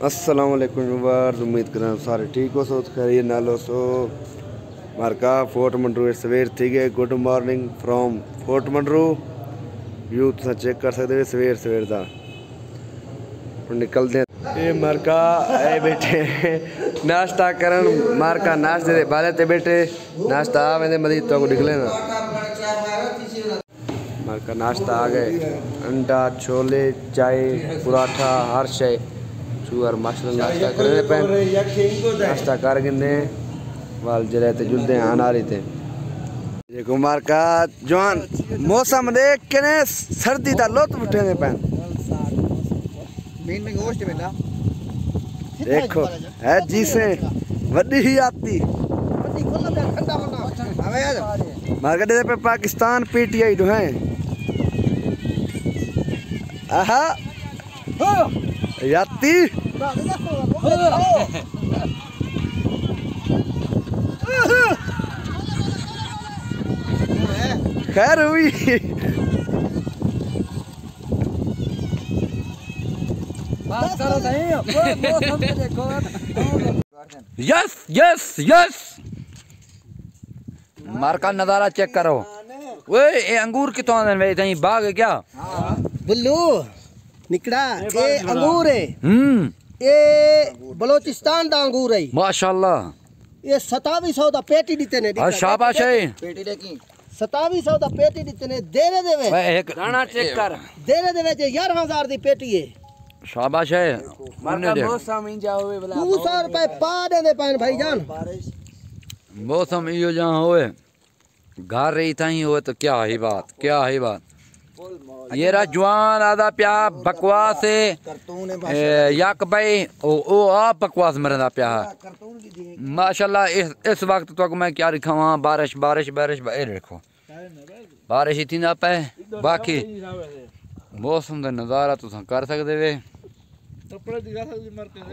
अस्सलाम वालेकुम व्यूअर्स, उम्मीद करना सारे ठीक हो सो खैरियत नाल हो सो। मारका फोर्ट मंडरू सवेर थी गए। Good morning from fort मंडरू। View तुम चेक कर सकते हो सवेर सवेर का। निकलते हैं मारका ए बैठे नाश्ता करन। मारका नाश्ते दे बाले ते बैठे नाश्ता आ वेंदे मजीद तो निकले ना। मारका नाश्ता आ गए, अंडा छोले चाय पराठा हर शय चूर माशाल्लाह नाश्ता करने पे नाश्ता कर गिने वाल जरे ते जुलदे आन आ रही थे। देखो मारका जवान मौसम देख के ने सर्दी दा लुत्फ उठाने पे देखो है जिसे वड्डी ही आती मारका दे पे पाकिस्तान पीटीआई दो हैं। आहा याती खैर हुई। यस यस यस मारका नजारा चेक करो। वो ये अंगूर कितों आंदे वे तई बाग है क्या? बुल्लू निकड़ा ये अंगूर है। ये बलोचिस्तान दा अंगूर है माशाल्लाह। ये 2700 दा पेटी दिते ने। शाबाश है। पेटी देखी 2700 दा पेटी दिते ने। देरे देवे एक दाना चेक कर। देरे देवे जे 11000 दी पेटी है। शाबाश है। मारका मौसम इंजा होवे भला 200 रुपए पा देंदे पान भाईजान। मौसम इयो जहां होवे घर रही ताई होवे तो क्या ही बात, क्या ही बात। ये रा जवान आदा प्या बकवास है यक भाई ओ आप बकवास मरदा प्या माशाल्लाह। इस वक्त तो मैं क्या दिखावा बारिश बारिश बारिश ए देखो बारिश ही थी ना पे। बाकी मौसम दा नजारा तुम कर सकदे वे।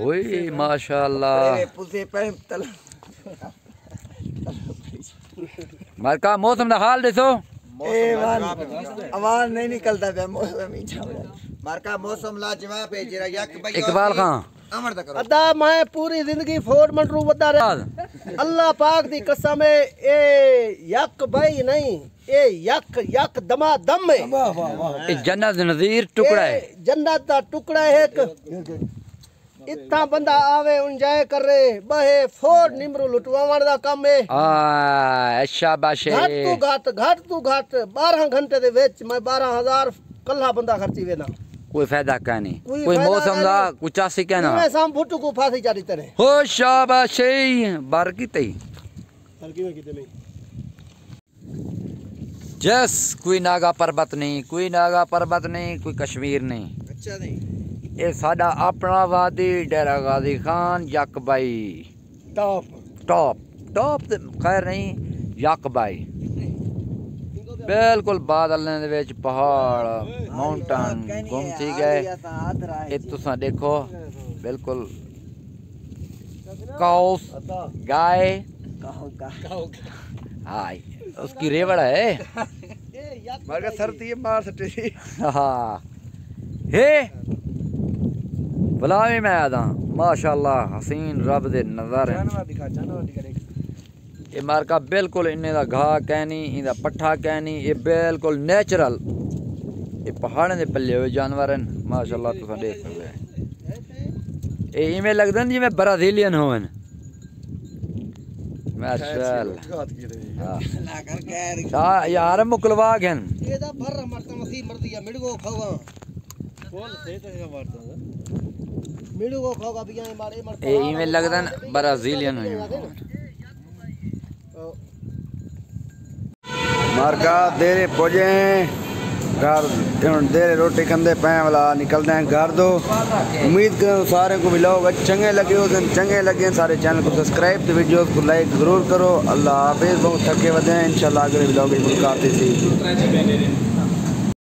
ओए माशाल्लाह मारका मौसम दा हाल देखो। आवाज नहीं निकलता पे मौसम ही मारका मौसम लाजवाब है। जरा यक भाई इकबाल खां अमर दा करो अदा मैं पूरी जिंदगी फोर्ट मंडरू वदा रहा। अल्लाह पाक दी कसम है ए यक भाई नहीं ए यक यक दमा दम है। ये जन्नत नज़ीर टुकड़ा है। जन्नत दा टुकड़ा है। एक इतना बंदा आवे एंजॉय कर रहे बहे फोर्ट निमरू लुटवावण दा काम है। शाबाश है। घट तू घट 12 घंटे दे विच मैं 12000 कल्ला बंदा खर्ची वेना। कोई फायदा का नहीं कोई मौसम दा कुछ आसी कहना मैं साम फुटू को फांसी चारी तरह हो। शाबाश है बार की तई हल्की में किते नहीं जस कोई नागा पर्वत नहीं, कोई नागा पर्वत नहीं, कोई कश्मीर नहीं। अच्छा नहीं ये साडा अपना वादी डेरा गाजी खान यक भाई टॉप टॉप टॉप खैर नहीं यक भाई बिल्कुल बादल दे विच पहाड़ माउंटेन घूमती गए। ये तुसा देखो बिल्कुल काउस गाय हाय उसकी रेवड़ है। मारका सरती है मार सटे। हाँ हे बुलावे मैं आदा माशाल्लाह हसीन रब दे नज़ारे। ये मारका बिल्कुल इन्ने दा घा कहनी इंदा पट्ठा कहनी ये बिल्कुल नेचुरल ये पहाड़ों दे पल्ले हुए जानवर माशाल्लाह तुम देख सकते हैं। ये इवें लगदे जिवें ब्राजीलियन होवन माशाल्लाह यार मुकलवा गन ये दा भर मरता मसी मर्दी मिडगो खावा मिडगो खावा बिया मारे मर ये इवें लगदन ब्राजीलियन होवन। मारका देरे पहुंचे घर देरे रोटी कंदे पे वाला निकलते हैं घर दो। उम्मीद करो सारे को व्लॉग चंगे लगे हो चंगे लगे सारे चैनल को सब्सक्राइब तो वीडियोस को लाइक जरूर करो। अल्लाह हाफिज़। बहुत थके वधे इंशाल्लाह अगले व्लॉग में मुलाकात थी।